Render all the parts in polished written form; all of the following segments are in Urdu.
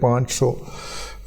500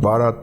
12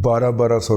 1200-1200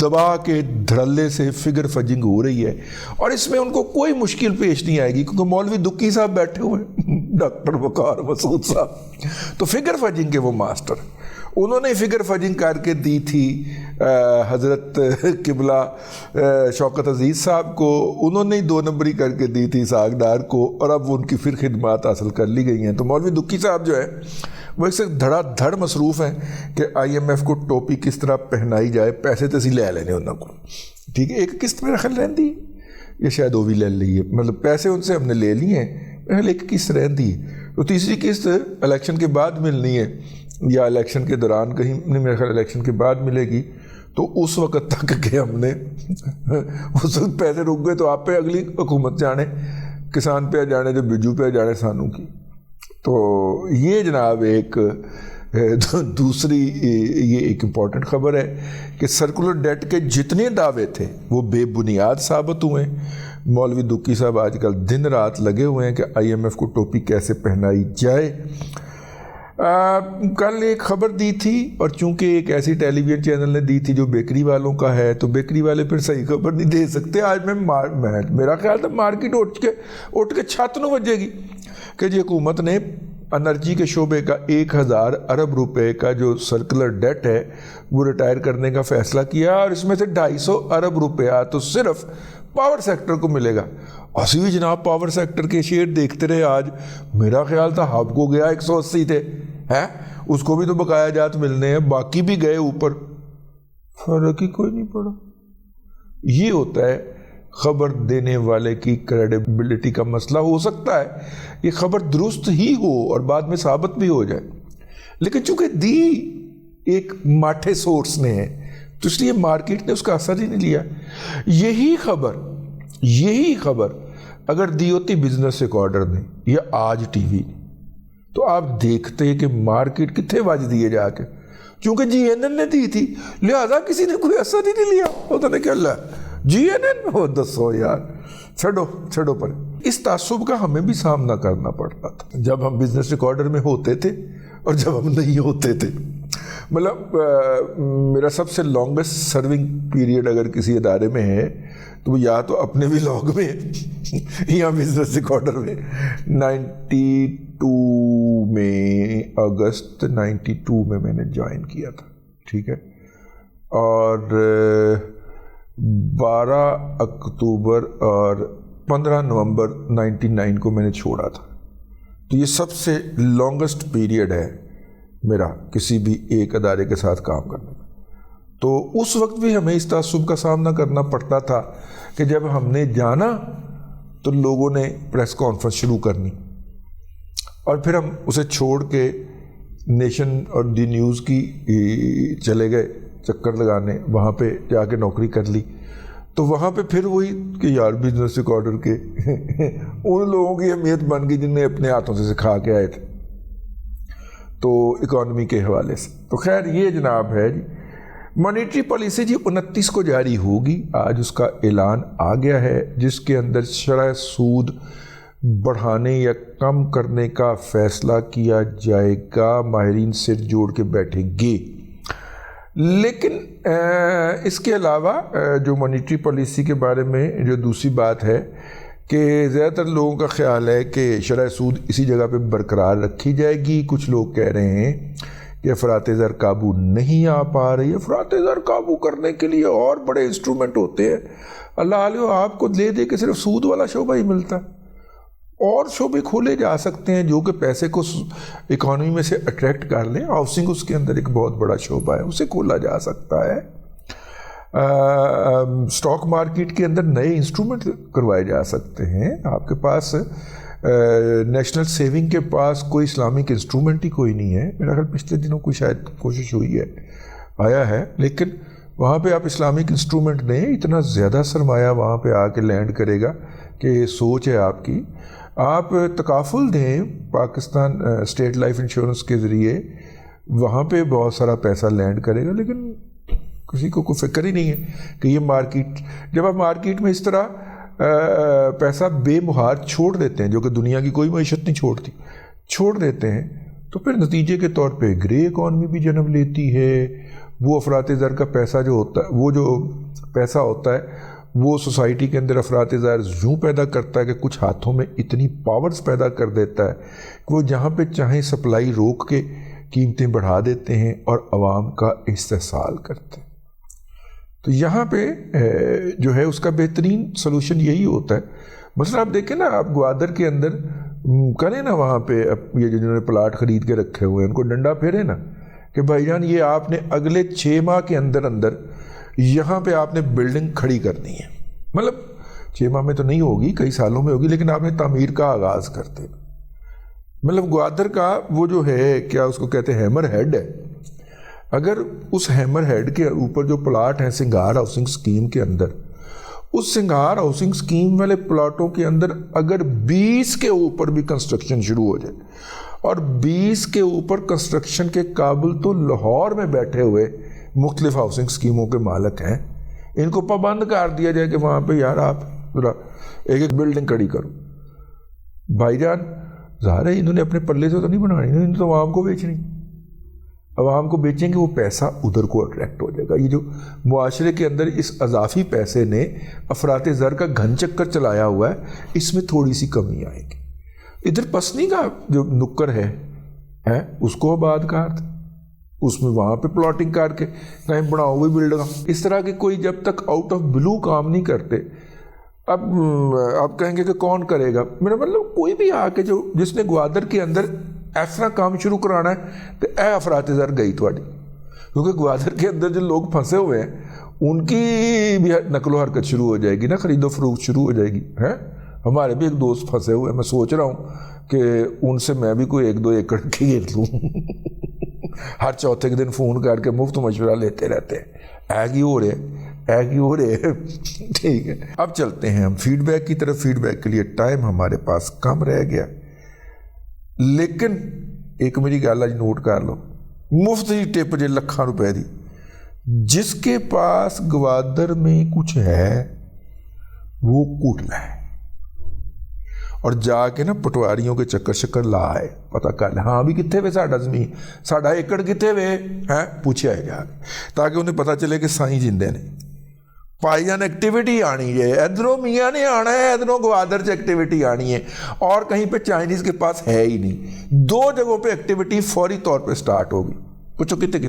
دبا کے دھڑلے سے فگر فجنگ ہو رہی ہے، اور اس میں ان کو کوئی مشکل پیش نہیں آئے گی کیونکہ مولوی دکی صاحب بیٹھے ہوئے ہیں، ڈاکٹر وقار مسعود صاحب، تو فگر فجنگ کے وہ ماسٹر، انہوں نے فگر فجنگ کر کے دی تھی حضرت قبلہ شوکت عزیز صاحب کو، انہوں نے 2 نمبری کر کے دی تھی اسحاق ڈار کو، اور اب ان کی پھر خدمات حاصل کر لی گئی ہیں۔ تو مولوی دکی صاحب جو ہے وہ ایک سے دھڑا دھڑ مصروف ہیں کہ آئی ایم ایف کو ٹوپی کس طرح پہنائی جائے، پیسے تو اسی لے لینے انہوں کو، ٹھیک ہے، ایک قسط میرا خیال رہندی یا شاید وہ بھی لے لی ہے، مطلب پیسے ان سے ہم نے لے لیے ہیں، میرا خیال ایک قسط رہندی ہے، تو تیسری قسط الیکشن کے بعد ملنی ہے یا الیکشن کے دوران کہیں نہیں، میرا خیال الیکشن کے بعد ملے گی، تو اس وقت تک کہ ہم نے اس وقت پیسے رک گئے تو آپ پہ اگلی حکومت جانے، کسان پہ جانے جو بجو پہ جانے سانوں کی۔ تو یہ جناب ایک دوسری یہ ایک امپورٹنٹ خبر ہے کہ سرکولر ڈیٹ کے جتنے دعوے تھے وہ بے بنیاد ثابت ہوئے۔ مولوی دکی صاحب آج کل دن رات لگے ہوئے ہیں کہ آئی ایم ایف کو ٹوپی کیسے پہنائی جائے۔ کل ایک خبر دی تھی، اور چونکہ ایک ایسی ٹیلی ویژن چینل نے دی تھی جو بیکری والوں کا ہے، تو بیکری والے پھر صحیح خبر نہیں دے سکتے۔ آج میرا خیال تھا مارکیٹ اٹھ کے چھت نو بجے گی کہ جی حکومت نے انرجی کے شعبے کا 1000 ارب روپے کا جو سرکولر ڈیٹ ہے وہ ریٹائر کرنے کا فیصلہ کیا، اور اس میں سے 250 ارب روپیہ تو صرف پاور سیکٹر کو ملے گا۔ اسی بھی جناب پاور سیکٹر کے شیئر دیکھتے رہے، آج میرا خیال تھا ہب کو گیا 180 تھے، اس کو بھی تو بقایا جات ملنے ہیں، باقی بھی گئے اوپر، فرق ہی کوئی نہیں پڑا۔ یہ ہوتا ہے خبر دینے والے کی کریڈیبلٹی کا مسئلہ۔ ہو سکتا ہے یہ خبر درست ہی ہو اور بعد میں ثابت بھی ہو جائے، لیکن چونکہ دی ایک ماٹھے سورس نے ہے تو اس لیے مارکیٹ نے اس کا اثر ہی نہیں لیا۔ یہی خبر اگر دی ہوتی بزنس ریکارڈر نے یا آج ٹی وی نے تو آپ دیکھتے کہ مارکیٹ کتنے وج دیے جا کے، چونکہ جی این این نے دی تھی لہذا کسی نے کوئی اثر ہی نہیں لیا۔ ہوتا نہیں کہ اللہ جی این این ہو دسو یار، چھڑو پر۔ اس تعصب کا ہمیں بھی سامنا کرنا پڑتا تھا جب ہم بزنس ریکارڈر میں ہوتے تھے اور جب ہم نہیں ہوتے تھے۔ مطلب میرا سب سے لانگسٹ سرونگ پیریڈ اگر کسی ادارے میں ہے تو وہ یا تو اپنے بھی لاگ میں یا بزنس ریکارڈر میں 92 میں، اگست 92 میں میں نے جوائن کیا تھا، ٹھیک ہے، اور 12 اکتوبر اور 15 نومبر 99 کو میں نے چھوڑا تھا۔ تو یہ سب سے لانگسٹ پیریڈ ہے میرا کسی بھی ایک ادارے کے ساتھ کام کرنے میں۔ تو اس وقت بھی ہمیں اس تعصب کا سامنا کرنا پڑتا تھا کہ جب ہم نے جانا تو لوگوں نے پریس کانفرنس شروع کرنی، اور پھر ہم اسے چھوڑ کے نیشن اور دی نیوز کی چلے گئے چکر لگانے، وہاں پہ جا کے نوکری کر لی۔ تو وہاں پہ پھر وہی کہ یار بزنس ریکارڈر کے ان لوگوں کی اہمیت بن گئی جن نے اپنے ہاتھوں سے سکھا کے آئے تھے، تو اکانومی کے حوالے سے۔ تو خیر یہ جناب ہے جی مانیٹری پالیسی جی 29 کو جاری ہوگی، آج اس کا اعلان آ گیا ہے، جس کے اندر شرح سود بڑھانے یا کم کرنے کا فیصلہ کیا جائے گا، ماہرین سر جوڑ کے بیٹھیں گے۔ لیکن اس کے علاوہ جو مانیٹری پالیسی کے بارے میں جو دوسری بات ہے کہ زیادہ تر لوگوں کا خیال ہے کہ شرح سود اسی جگہ پہ برقرار رکھی جائے گی۔ کچھ لوگ کہہ رہے ہیں کہ افراط زر قابو نہیں آ پا رہی ہے۔ افراط زر قابو کرنے کے لیے اور بڑے انسٹرومنٹ ہوتے ہیں، اللہ علیہ آپ کو لے دے کے صرف سود والا شعبہ ہی ملتا ہے، اور شعبے کھولے جا سکتے ہیں جو کہ پیسے کو اکانومی میں سے اٹریکٹ کر لیں۔ ہاؤسنگ اس کے اندر ایک بہت بڑا شعبہ ہے، اسے کھولا جا سکتا ہے۔ اسٹاک مارکیٹ کے اندر نئے انسٹرومنٹ کروائے جا سکتے ہیں۔ آپ کے پاس نیشنل سیونگ کے پاس کوئی اسلامک انسٹرومنٹ ہی کوئی نہیں ہے، میرا خیال پچھلے دنوں کوئی شاید کوشش ہوئی ہے، آیا ہے، لیکن وہاں پہ آپ اسلامک انسٹرومنٹ دیں، اتنا زیادہ سرمایہ وہاں پہ آ کے لینڈ کرے گا کہ سوچ ہے آپ کی۔ آپ تکافل دیں پاکستان اسٹیٹ لائف انشورنس کے ذریعے، وہاں پہ بہت سارا پیسہ لینڈ کرے گا، لیکن کسی کو کوئی فکر ہی نہیں ہے کہ یہ مارکیٹ، جب آپ مارکیٹ میں اس طرح پیسہ بے مہار چھوڑ دیتے ہیں جو کہ دنیا کی کوئی معیشت نہیں چھوڑتی، چھوڑ دیتے ہیں، تو پھر نتیجے کے طور پہ گرے اکانومی بھی جنم لیتی ہے، وہ افراط زر کا پیسہ جو ہوتا ہے، وہ جو پیسہ ہوتا ہے وہ سوسائٹی کے اندر افراط زر یوں پیدا کرتا ہے کہ کچھ ہاتھوں میں اتنی پاورز پیدا کر دیتا ہے کہ وہ جہاں پہ چاہیں سپلائی روک کے قیمتیں بڑھا دیتے ہیں اور عوام کا استحصال کرتے ہیں۔ تو یہاں پہ جو ہے اس کا بہترین سلوشن یہی ہوتا ہے۔ مثلا آپ دیکھیں نا، آپ گوادر کے اندر کریں نا، وہاں پہ یہ جنہوں نے پلاٹ خرید کے رکھے ہوئے ہیں ان کو ڈنڈا پھیرے نا کہ بھائی جان یہ آپ نے اگلے 6 ماہ کے اندر یہاں پہ آپ نے بلڈنگ کھڑی کرنی ہے، مطلب 6 ماہ میں تو نہیں ہوگی، کئی سالوں میں ہوگی، لیکن آپ نے تعمیر کا آغاز کرتے ہیں۔ مطلب گوادر کا وہ جو ہے، کیا اس کو کہتے ہیں، ہیمر ہیڈ ہے، اگر اس ہیمر ہیڈ کے اوپر جو پلاٹ ہیں سنگار ہاؤسنگ سکیم کے اندر، اس سنگار ہاؤسنگ سکیم والے پلاٹوں کے اندر اگر 20 کے اوپر بھی کنسٹرکشن شروع ہو جائے، اور 20 کے اوپر کنسٹرکشن کے قابل تو لاہور میں بیٹھے ہوئے مختلف ہاؤسنگ سکیموں کے مالک ہیں، ان کو پابند کر دیا جائے کہ وہاں پہ یار آپ ذرا ایک بلڈنگ کھڑی کرو، بھائی جان ظاہر ہے انہوں نے اپنے پلے سے تو نہیں بنانی، انہوں نے تو عوام کو بیچنی، عوام کو بیچیں گے، وہ پیسہ ادھر کو اٹریکٹ ہو جائے گا۔ یہ جو معاشرے کے اندر اس اضافی پیسے نے افراط زر کا گھن چکر چلایا ہوا ہے، اس میں تھوڑی سی کمی آئے گی۔ ادھر پسنی کا جو نکر ہے اس کو آباد کر دیں، اس میں وہاں پہ پلاٹنگ کر کے کہیں بناؤ گے بلڈنگ، اس طرح کے کوئی جب تک آؤٹ آف بلو کام نہیں کرتے۔ اب آپ کہیں گے کہ کون کرے گا، میرا مطلب کوئی بھی آ کے جس نے گوادر کے اندر ایسا کام شروع کرانا ہے تو اے افراط زر گئی تھوڑی، کیونکہ گوادر کے اندر جو لوگ پھنسے ہوئے ہیں ان کی بھی نقل و حرکت شروع ہو جائے گی نا، خرید و فروخت شروع ہو جائے گی۔ ہمارے بھی ایک دوست پھنسے ہوئے ہیں، میں سوچ رہا ہوں کہ ان سے میں بھی کوئی 1-2 ایکڑ گھیر لوں۔ ہر چوتھے کے دن فون کر کے مفت مشورہ لیتے رہتے ہیں، ایگ ہی ہو رہے ٹھیک ہے۔ اب چلتے ہیں ہم فیڈ بیک کی طرف۔ فیڈ بیک کے لیے ٹائم ہمارے پاس کم رہ گیا، لیکن ایک میری گل آج نوٹ کر لو، مفت ہی ٹپ جے لکھاں روپے دی، جس کے پاس گوادر میں کچھ ہے وہ کوٹ لائے اور جا کے نا پٹواریوں کے چکر شکر لائے، پتہ کر لے ہاں بھی کتنے وے ساڈا زمین، ساڈا ایکڑ کتنے وے پوچھا ہے جا کے، تاکہ انہیں پتہ چلے کہ سائیں جندے نے پائی جان ایکٹیویٹی آنی ہے، ادھروں میاں نے آنا ہے، ادھروں گوادر سے ایکٹیویٹی آنی ہے، اور کہیں پہ چائنیز کے پاس ہے ہی نہیں۔ 2 جگہوں پہ ایکٹیویٹی فوری طور پہ سٹارٹ ہوگی، پوچھو کتنے۔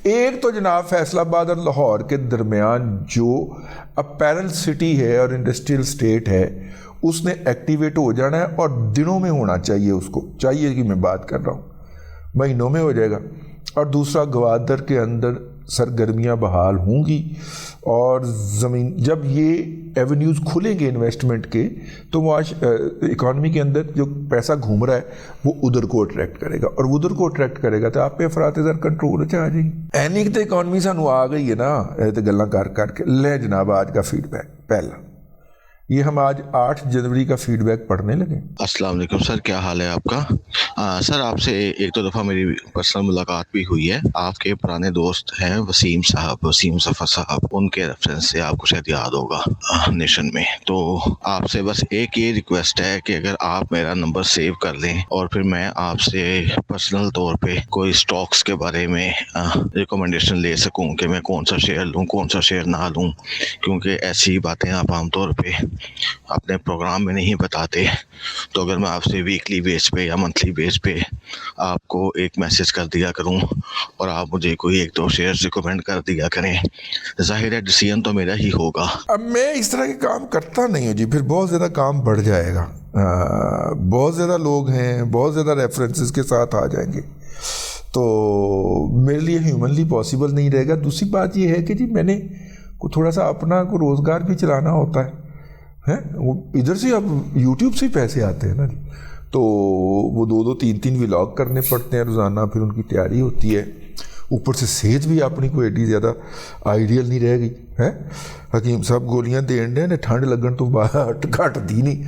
ایک تو جناب فیصل آباد اور لاہور کے درمیان جو اپیرل سٹی ہے اور انڈسٹریل اسٹیٹ ہے، اس نے ایکٹیویٹ ہو جانا ہے، اور دنوں میں ہونا چاہیے، اس کو چاہیے کہ میں بات کر رہا ہوں مہینوں میں ہو جائے گا۔ اور دوسرا گوادر کے اندر سرگرمیاں بحال ہوں گی، اور زمین جب یہ ایونیوز کھلیں گے انویسٹمنٹ کے تو اکانومی کے اندر جو پیسہ گھوم رہا ہے وہ ادھر کو اٹریکٹ کرے گا، اور ادھر کو اٹریکٹ کرے گا تو آپ پہ افراط زر کنٹرول آ جائے گی۔ اینی تو اکانومی سانو آ گئی ہے نا، تو گلاں کر کے لے جناب آج کا فیڈ بیک۔ پہلا یہ ہم آج 8 جنوری کا فیڈ بیک پڑھنے لگے۔ السلام علیکم سر، کیا حال ہے آپ کا؟ سر آپ سے 1-2 دفعہ میری پرسنل ملاقات بھی ہوئی ہے۔ آپ کے پرانے دوست ہیں وسیم ظفر صاحب، ان کے ریفرنس سے آپ کو شاید یاد ہوگا نیشن میں۔ تو آپ سے بس ایک یہ ریکویسٹ ہے کہ اگر آپ میرا نمبر سیو کر لیں، اور پھر میں آپ سے پرسنل طور پہ کوئی سٹاکس کے بارے میں ریکمنڈیشن لے سکوں کہ میں کون سا شیئر لوں، کون سا شیئر نہ لوں، کیونکہ ایسی باتیں آپ عام طور پہ اپنے پروگرام میں نہیں بتاتے۔ تو اگر میں آپ سے ویکلی بیس پہ یا منتھلی بیس پہ آپ کو ایک میسج کر دیا کروں اور آپ مجھے کوئی 1-2 شیئر ریکمینڈ کر دیا کریں، ظاہر ہے ڈیسیژن تو میرا ہی ہوگا۔ اب میں اس طرح کے کام کرتا نہیں ہوں جی، پھر بہت زیادہ کام بڑھ جائے گا، بہت زیادہ لوگ ہیں، بہت زیادہ ریفرنسز کے ساتھ آ جائیں گے، تو میرے لیے ہیومنلی پاسبل نہیں رہے گا۔ دوسری بات یہ ہے کہ جی میں نے کو تھوڑا سا اپنا کو روزگار بھی چلانا ہوتا ہے، وہ ادھر سے اب یوٹیوب سے ہی پیسے آتے ہیں نا جی، تو وہ 2-2 3-3 ولاگ کرنے پڑتے ہیں روزانہ، پھر ان کی تیاری ہوتی ہے، اوپر سے صحت بھی اپنی کوئی ایڈی زیادہ آئیڈیل نہیں رہ گئی ہے۔ حکیم صاحب گولیاں دین ڈے نے ٹھنڈ لگن تو گھٹ دی نہیں،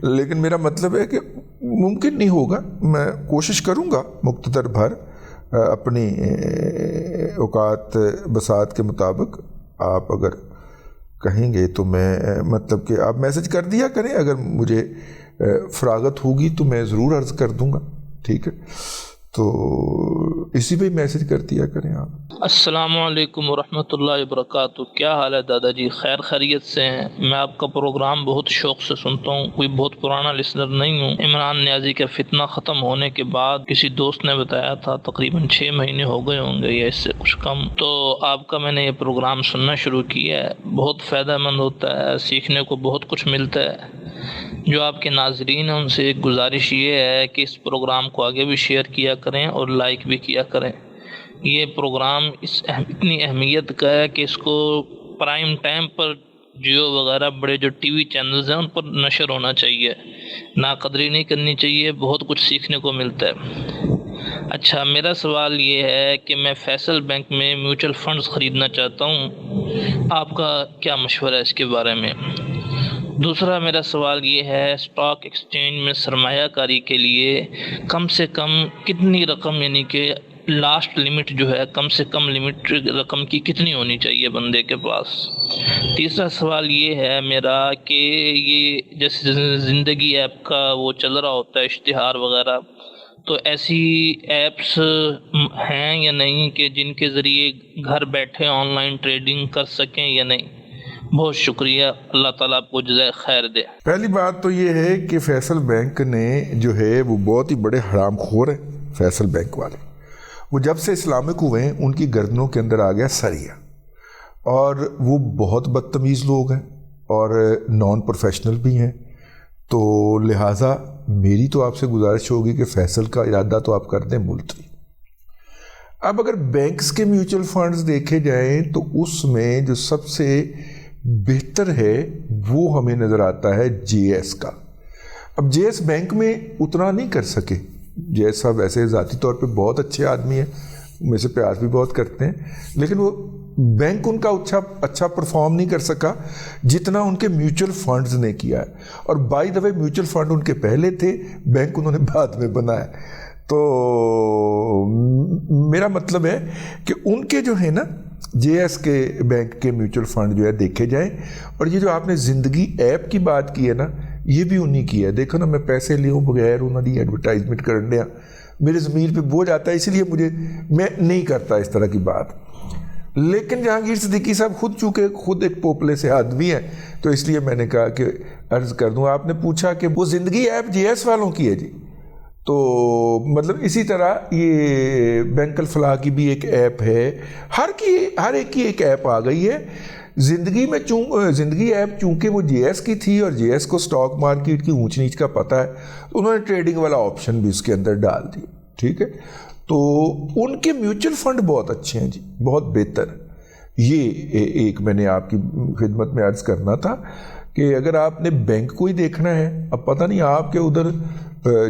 لیکن میرا مطلب ہے کہ ممکن نہیں ہوگا، میں کوشش کروں گا مقتدر بھر اپنی اوقات بساط کے مطابق۔ آپ اگر کہیں گے تو میں مطلب کہ آپ میسج کر دیا کریں، اگر مجھے فراغت ہوگی تو میں ضرور عرض کر دوں گا، ٹھیک ہے۔ تو اسی پہ میسج کر دیا کریں آپ۔ السلام علیکم ورحمۃ اللہ وبرکاتہ۔ کیا حال ہے دادا جی؟ خیر خیریت سے ہیں؟ میں آپ کا پروگرام بہت شوق سے سنتا ہوں، کوئی بہت پرانا لسنر نہیں ہوں۔ عمران نیازی کا فتنہ ختم ہونے کے بعد کسی دوست نے بتایا تھا، تقریباً 6 مہینے ہو گئے ہوں گے یا اس سے کچھ کم، تو آپ کا میں نے یہ پروگرام سننا شروع کیا ہے۔ بہت فائدہ مند ہوتا ہے، سیکھنے کو بہت کچھ ملتا ہے۔ جو آپ کے ناظرین ہیں ان سے ایک گزارش یہ ہے کہ اس پروگرام کو آگے بھی شیئر کیا کریں اور لائک بھی کیا کریں۔ یہ پروگرام اتنی اہمیت کا ہے کہ اس کو پرائم ٹائم پر جیو وغیرہ بڑے جو ٹی وی چینلز ہیں ان پر نشر ہونا چاہیے، ناقدری نہیں کرنی چاہیے، بہت کچھ سیکھنے کو ملتا ہے۔ اچھا، میرا سوال یہ ہے کہ میں فیصل بینک میں میوچل فنڈز خریدنا چاہتا ہوں، آپ کا کیا مشورہ ہے اس کے بارے میں؟ دوسرا میرا سوال یہ ہے، اسٹاک ایکسچینج میں سرمایہ کاری کے لیے کم سے کم کتنی رقم، یعنی کہ لاسٹ لمٹ جو ہے، کم سے کم لمٹ رقم کی کتنی ہونی چاہیے بندے کے پاس؟ تیسرا سوال یہ ہے میرا کہ یہ جیسے زندگی ایپ کا وہ چل رہا ہوتا ہے اشتہار وغیرہ، تو ایسی ایپس ہیں یا نہیں کہ جن کے ذریعے گھر بیٹھے آن لائن ٹریڈنگ کر سکیں یا نہیں؟ بہت شکریہ، اللہ تعالیٰ آپ کو جزائے خیر دے۔ پہلی بات تو یہ ہے کہ فیصل بینک نے جو ہے وہ بہت ہی بڑے حرام خور ہیں۔ فیصل بینک والے وہ جب سے اسلامک ہوئے ہیں ان کی گردنوں کے اندر آ گیا سریا، اور وہ بہت بدتمیز لوگ ہیں اور نان پروفیشنل بھی ہیں۔ تو لہٰذا میری تو آپ سے گزارش ہوگی کہ فیصل کا ارادہ تو آپ کر دیں ملتوی۔ اب اگر بینکس کے میوچل فنڈز دیکھے جائیں تو اس میں جو سب سے بہتر ہے وہ ہمیں نظر آتا ہے جے ایس کا۔ اب جے ایس بینک میں اتنا نہیں کر سکے، جے ایس صاحب ویسے ذاتی طور پہ بہت اچھے آدمی ہیں، میں سے پیار بھی بہت کرتے ہیں، لیکن وہ بینک ان کا اچھا پرفارم نہیں کر سکا جتنا ان کے میوچل فنڈز نے کیا ہے۔ اور by the way mutual fund ان کے پہلے تھے، بینک انہوں نے بعد میں بنایا۔ تو میرا مطلب ہے کہ ان کے جو ہے نا جے ایس کے بینک کے میوچل فنڈ جو ہے دیکھے جائیں۔ اور یہ جو آپ نے زندگی ایپ کی بات کی ہے نا، یہ بھی انہی کی ہے۔ دیکھو نا، میں پیسے لیوں بغیر انہوں نے ایڈورٹائزمنٹ کرنے ہیں، میرے ضمیر پہ بوجھ آتا ہے، اس لیے میں نہیں کرتا اس طرح کی بات۔ لیکن جہانگیر صدیقی صاحب خود ایک پوپلے سے آدمی ہیں، تو اس لیے میں نے کہا کہ عرض کر دوں۔ آپ نے پوچھا کہ وہ زندگی ایپ جے ایس والوں کی ہے جی، تو مطلب اسی طرح یہ بینک الفلاح کی بھی ایک ایپ ہے، ہر ایک کی ایک ایپ آ گئی ہے۔ زندگی ایپ چونکہ وہ جے ایس کی تھی اور جے ایس کو سٹاک مارکیٹ کی اونچ نیچ کا پتہ ہے، انہوں نے ٹریڈنگ والا آپشن بھی اس کے اندر ڈال دیا، ٹھیک ہے۔ تو ان کے میوچل فنڈ بہت اچھے ہیں جی، بہت بہتر۔ یہ ایک میں نے آپ کی خدمت میں عرض کرنا تھا کہ اگر آپ نے بینک کو ہی دیکھنا ہے، اب پتہ نہیں آپ کے ادھر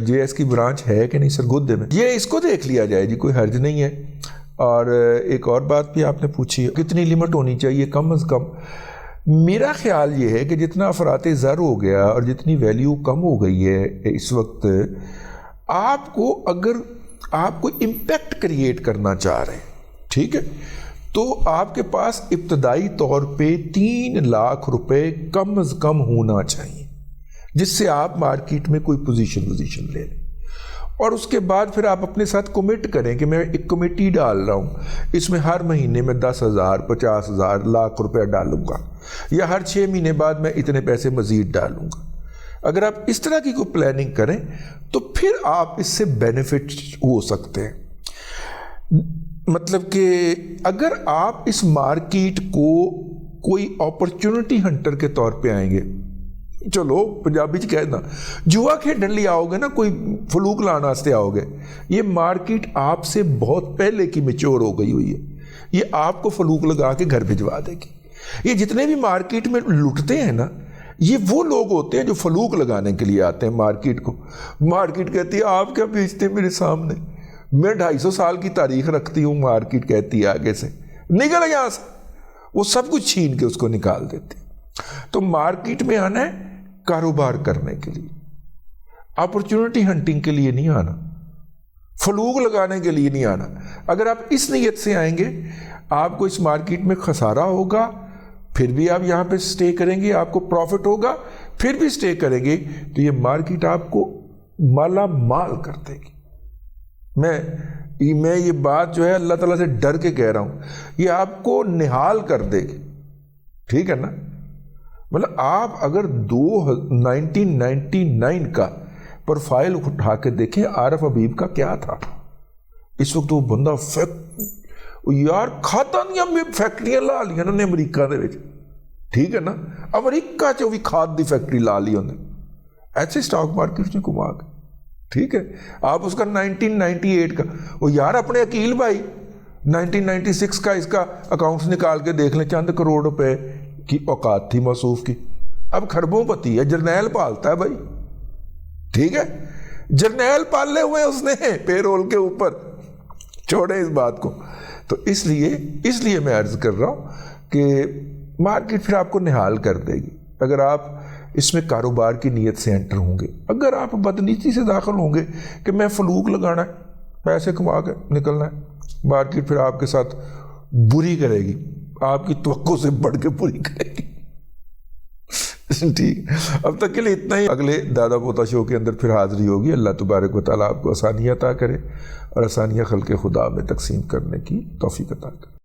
جے ایس کی برانچ ہے کہ نہیں سرگودے میں، یہ اس کو دیکھ لیا جائے جی، کوئی حرج نہیں ہے۔ اور ایک اور بات بھی آپ نے پوچھی، کتنی لمٹ ہونی چاہیے کم از کم؟ میرا خیال یہ ہے کہ جتنا افراط زر ہو گیا اور جتنی ویلیو کم ہو گئی ہے اس وقت، اگر آپ کو امپیکٹ کریٹ کرنا چاہ رہے ہیں، ٹھیک ہے، تو آپ کے پاس ابتدائی طور پہ 3 لاکھ روپے کم از کم ہونا چاہیے، جس سے آپ مارکیٹ میں کوئی پوزیشن لے لیں۔ اور اس کے بعد پھر آپ اپنے ساتھ کمٹ کریں کہ میں ایک کمیٹی ڈال رہا ہوں، اس میں ہر مہینے میں 10,000 50,000 لاکھ روپے ڈالوں گا، یا ہر 6 مہینے بعد میں اتنے پیسے مزید ڈالوں گا۔ اگر آپ اس طرح کی کوئی پلاننگ کریں تو پھر آپ اس سے بینیفٹ ہو سکتے ہیں۔ مطلب کہ اگر آپ اس مارکیٹ کو کوئی اپرچونٹی ہنٹر کے طور پہ آئیں گے، چلو پنجابی کہنا جوا کھیڈن لی آؤ گے نا، کوئی فلوک لانا واسطے آؤ گے، یہ مارکیٹ آپ سے بہت پہلے کی میچور ہو گئی ہوئی ہے، یہ آپ کو فلوک لگا کے گھر بھجوا دے گی۔ یہ جتنے بھی مارکیٹ میں لٹتے ہیں نا، یہ وہ لوگ ہوتے ہیں جو فلوک لگانے کے لیے آتے ہیں مارکیٹ کو۔ مارکیٹ کہتی ہے آپ کیا بیچتے ہیں میرے سامنے، میں 250 سال کی تاریخ رکھتی ہوں، مارکیٹ کہتی ہے آگے سے نکل یہاں سے، وہ سب کچھ چھین کے اس کو نکال دیتے۔ تو مارکیٹ میں آنا ہے کاروبار کرنے کے لیے، اپرچونٹی ہنٹنگ کے لیے نہیں آنا، فلوک لگانے کے لیے نہیں آنا۔ اگر آپ اس نیت سے آئیں گے، آپ کو اس مارکیٹ میں خسارہ ہوگا، پھر بھی آپ یہاں پہ سٹے کریں گے، آپ کو پروفٹ ہوگا، پھر بھی سٹے کریں گے، تو یہ مارکیٹ آپ کو مالا مال کر دے گی۔ میں یہ بات جو ہے اللہ تعالیٰ سے ڈر کے کہہ رہا ہوں، یہ آپ کو نہال کر دے گی، ٹھیک ہے نا؟ مطلب آپ اگر 1999 کا پروفائل اٹھا کے دیکھیں عارف حبیب کا کیا تھا، اس وقت وہ بندہ یار کھاتا نہیں، فیکٹریاں لا لی انہوں نے امریکہ دے وچ، ٹھیک ہے نا؟ امریکہ چ بھی کھاد دی فیکٹری لا لی انہوں نے، ایسے سٹاک مارکیٹ سے گھما کے، ٹھیک ہے؟ آپ اس کا 1998 کا وہ یار اپنے عقیل بھائی 1996 کا اس کا اکاؤنٹس نکال کے دیکھ لیں، چند کروڑ روپے کی اوقات تھی موصوف کی، اب خربوں پتی ہے، جرنیل پالتا ہے بھائی، ٹھیک ہے؟ جرنیل پالے ہوئے اس نے پے رول کے اوپر، چھوڑیں اس بات کو۔ تو اس لیے میں عرض کر رہا ہوں کہ مارکیٹ پھر آپ کو نہال کر دے گی اگر آپ اس میں کاروبار کی نیت سے انٹر ہوں گے۔ اگر آپ بدنیتی سے داخل ہوں گے کہ میں فلوک لگانا ہے، پیسے کما کے نکلنا ہے، مارکیٹ پھر آپ کے ساتھ بری کرے گی، آپ کی توقع سے بڑھ کے بری کرے گی۔ ٹھیک، اب تک کے لیے اتنا ہی۔ اگلے دادا پوتا شو کے اندر پھر حاضری ہوگی۔ اللہ تبارک و تعالیٰ آپ کو آسانیاں عطا کرے اور آسانیاں خلق خدا میں تقسیم کرنے کی توفیق عطا کرے۔